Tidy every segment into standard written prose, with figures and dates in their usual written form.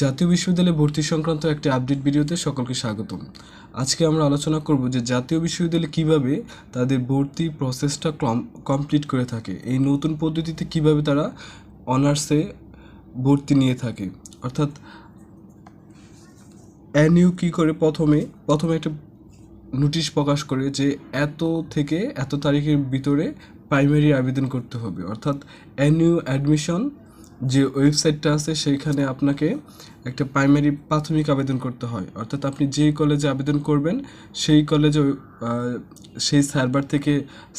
জাতীয় বিশ্ববিদ্যালয়ে ভর্তি সংক্রান্ত একটি আপডেট ভিডিওতে সকলকে স্বাগতম। আজকে আমরা আলোচনা করব যে জাতীয় বিশ্ববিদ্যালয়ে কিভাবে তাদের ভর্তি প্রসেসটা কমপ্লিট করে থাকে, এই নতুন পদ্ধতিতে কিভাবে তারা অনার্সে ভর্তি নিয়ে থাকে। অর্থাৎ এনইউ কী করে প্রথমে একটা নোটিশ প্রকাশ করে যে এত থেকে এত তারিখের ভিতরে প্রাইমারি আবেদন করতে হবে। অর্থাৎ এনইউ অ্যাডমিশন যে ওয়েবসাইটটা আছে সেইখানে আপনাকে একটা প্রাথমিক আবেদন করতে হয়। অর্থাৎ আপনি যেই কলেজে আবেদন করবেন সেই কলেজে সেই সার্ভার থেকে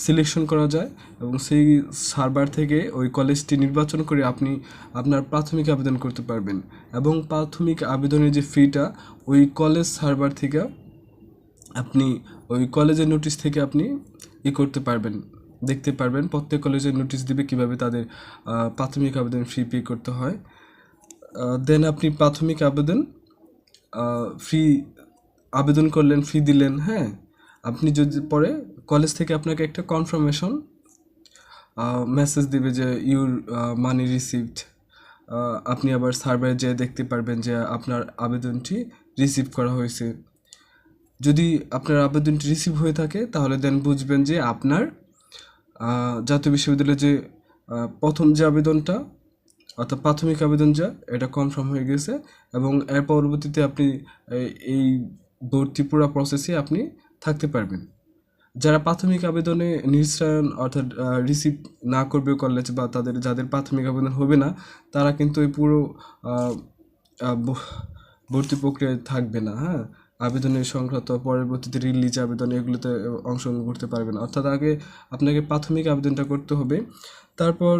সিলেকশন করা যায় এবং সেই সার্ভার থেকে ওই কলেজটি নির্বাচন করে আপনি আপনার প্রাথমিক আবেদন করতে পারবেন। এবং প্রাথমিক আবেদনের যে ফিটা ওই কলেজ সার্ভার থেকে আপনি ওই কলেজের নোটিশ থেকে আপনি করতে পারবেন, দেখতে পারবেন। প্রত্যেক কলেজের নোটিশ দিবে কিভাবে তাদের প্রাথমিক আবেদন ফি পে করতে হয়। দেন আপনি প্রাথমিক আবেদন করলেন, ফি দিলেন। হ্যাঁ, আপনি যদি পরে কলেজ থেকে আপনাকে একটা কনফার্মেশন মেসেজ দিবে যে ইউর মানি রিসিভড। আপনি আবার সার্ভারে যেয়ে দেখতে পারবেন যে আপনার আবেদনটি রিসিভ করা হয়েছে। যদি আপনার আবেদনটি রিসিভ হয়ে থাকে তাহলে দেন বুঝবেন যে আপনার জাতীয় বিশ্ববিদ্যালয়ের যে প্রথম যে আবেদনটা অর্থাৎ প্রাথমিক আবেদন এটা কনফার্ম হয়ে গেছে এবং এর পরবর্তীতে আপনি এই ভর্তি পুরো প্রসেসে আপনি থাকতে পারবেন। যারা প্রাথমিক আবেদনে নিশ্চয়ন অর্থাৎ রিসিভ না করবে কলেজ বা যাদের প্রাথমিক আবেদন হবে না, তারা কিন্তু এই পুরো ভর্তি প্রক্রিয়ায় থাকবে না। হ্যাঁ, আবেদনের সংক্রান্ত পরবর্তীতে রিলিজ আবেদন এগুলোতে অংশগ্রহণ করতে পারবে না। অর্থাৎ আগে আপনাকে প্রাথমিক আবেদনটা করতে হবে। তারপর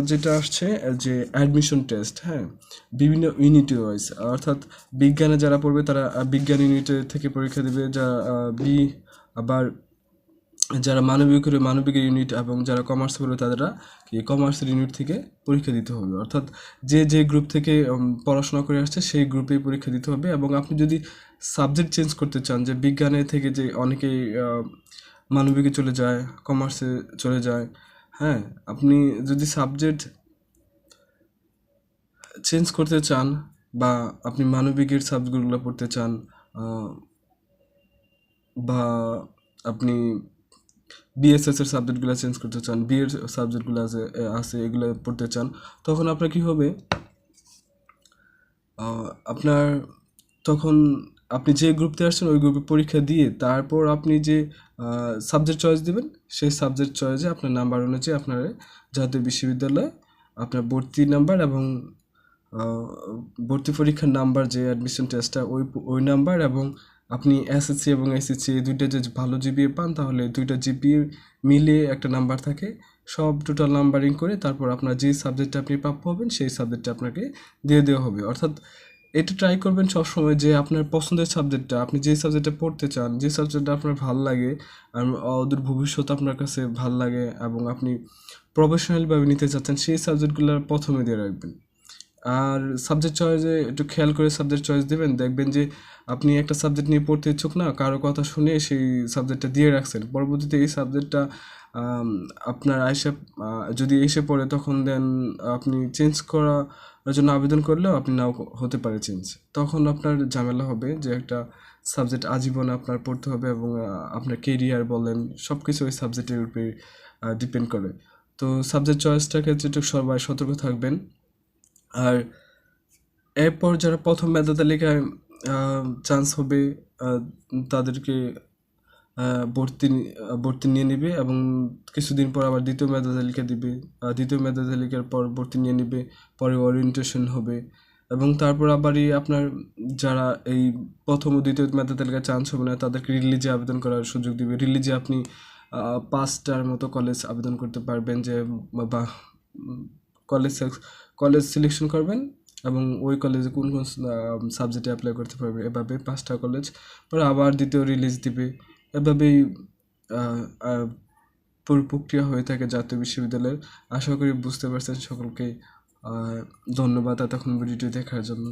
যেটা আসছে যে অ্যাডমিশন টেস্ট। হ্যাঁ, বিভিন্ন ইউনিট ওয়াইজ, অর্থাৎ বিজ্ঞানে যারা পড়বে তারা বিজ্ঞান ইউনিটে থেকে পরীক্ষা দেবে, আবার যারা মানবিকের ইউনিট এবং যারা কমার্স পড়বে তারা কমার্সের ইউনিট থেকে পরীক্ষা দিতে হবে। অর্থাৎ যে গ্রুপ থেকে পড়াশোনা করে আসছে সেই গ্রুপেই পরীক্ষা দিতে হবে। এবং আপনি যদি সাবজেক্ট চেঞ্জ করতে চান, যে বিজ্ঞানের থেকে যে অনেকেই মানবিকে চলে যায়, কমার্সে চলে যায়। হ্যাঁ, আপনি যদি সাবজেক্ট চেঞ্জ করতে চান বা আপনি মানবিকের সাবজেক্টগুলো পড়তে চান বা আপনি বিএসএস এর সাবজেক্টগুলো চেঞ্জ করতে চান, বিএর সাবজেক্টগুলো আছে এগুলো পড়তে চান, তখন আপনার কী হবে, আপনার তখন আপনি যে গ্রুপতে আসছেন ওই গ্রুপে পরীক্ষা দিয়ে তারপর আপনি যে সাবজেক্ট চয়েস দেবেন সেই সাবজেক্ট চয়েসে আপনার নাম্বার অনুযায়ী আপনার জাতীয় বিশ্ববিদ্যালয়ে আপনার ভর্তি নাম্বার এবং ভর্তি পরীক্ষার নাম্বার, যে অ্যাডমিশন টেস্টটা ওই নাম্বার, এবং আপনি এসএসসি এবং এসএসসি এই দুইটা যে ভালো জিপিএ পান তাহলে দুইটা জিপিএ মিলিয়ে একটা নাম্বার থাকে, সব টোটাল নাম্বারিং করে তারপর আপনার যে সাবজেক্টটা আপনি প্রাপ্য হবেন সেই সাবজেক্টটা আপনাকে দিয়ে দেওয়া হবে। অর্থাৎ এটা ট্রাই করবেন সবসময় যে আপনার পছন্দের সাবজেক্টটা, আপনি যে সাবজেক্টটা পড়তে চান, যে সাবজেক্টটা আপনার ভালো লাগে আর অদূর ভবিষ্যৎ আপনার কাছে ভালো লাগে এবং আপনি প্রফেশনালভাবে নিতে চাচ্ছেন, সেই সাবজেক্টগুলো প্রথমে দিয়ে রাখবেন। আর সাবজেক্ট চয়েসে একটু খেয়াল করে সাবজেক্ট চয়েস দেবেন, দেখবেন যে আপনি একটা সাবজেক্ট নিয়ে পড়তে ইচ্ছুক না, কারো কথা শুনে সেই সাবজেক্টটা দিয়ে রাখছেন, পরবর্তীতে এই সাবজেক্টটা আপনার যদি এসে পড়ে তখন দেন আপনি চেঞ্জ করার জন্য আবেদন করলেও আপনি নাও হতে পারে চেঞ্জ, তখন আপনার ঝামেলা হবে যে একটা সাবজেক্ট আজীবন আপনার পড়তে হবে এবং আপনার কেরিয়ার বলেন সব কিছু ওই সাবজেক্টের উপরে ডিপেন্ড করে। তো সাবজেক্ট চয়েসটার ক্ষেত্রে একটু সবাই সতর্ক থাকবেন। আর এরপর যারা প্রথম মেধা তালিকায় চান্স হবে তাদেরকে ভর্তি নিয়ে নেবে এবং কিছুদিন পর আবার দ্বিতীয় মেধা তালিকা দিবে, দ্বিতীয় মেধা তালিকার পর ভর্তি নিয়ে নেবে, পরে ওরিয়েন্টেশন হবে এবং তারপর আবারই আপনার যারা এই প্রথম ও দ্বিতীয় মেধা তালিকায় চান্স হবে না তাদেরকে রিলিজে আবেদন করার সুযোগ দিবে। রিলিজে আপনি 5টার মতো কলেজ আবেদন করতে পারবেন, যে বা কলেজ সিলেকশন করবেন এবং ওই কলেজে কোন কোন সাবজেক্টে অ্যাপ্লাই করতে পারবে, এভাবে 5টা কলেজ পরে আবার দ্বিতীয় রিলিজ দিবে। এভাবেই পুরো প্রক্রিয়া হয়ে থাকে জাতীয় বিশ্ববিদ্যালয়ের। আশা করি বুঝতে পারছেন। সকলকে ধন্যবাদ এতক্ষণ ভিডিওটি দেখার জন্য।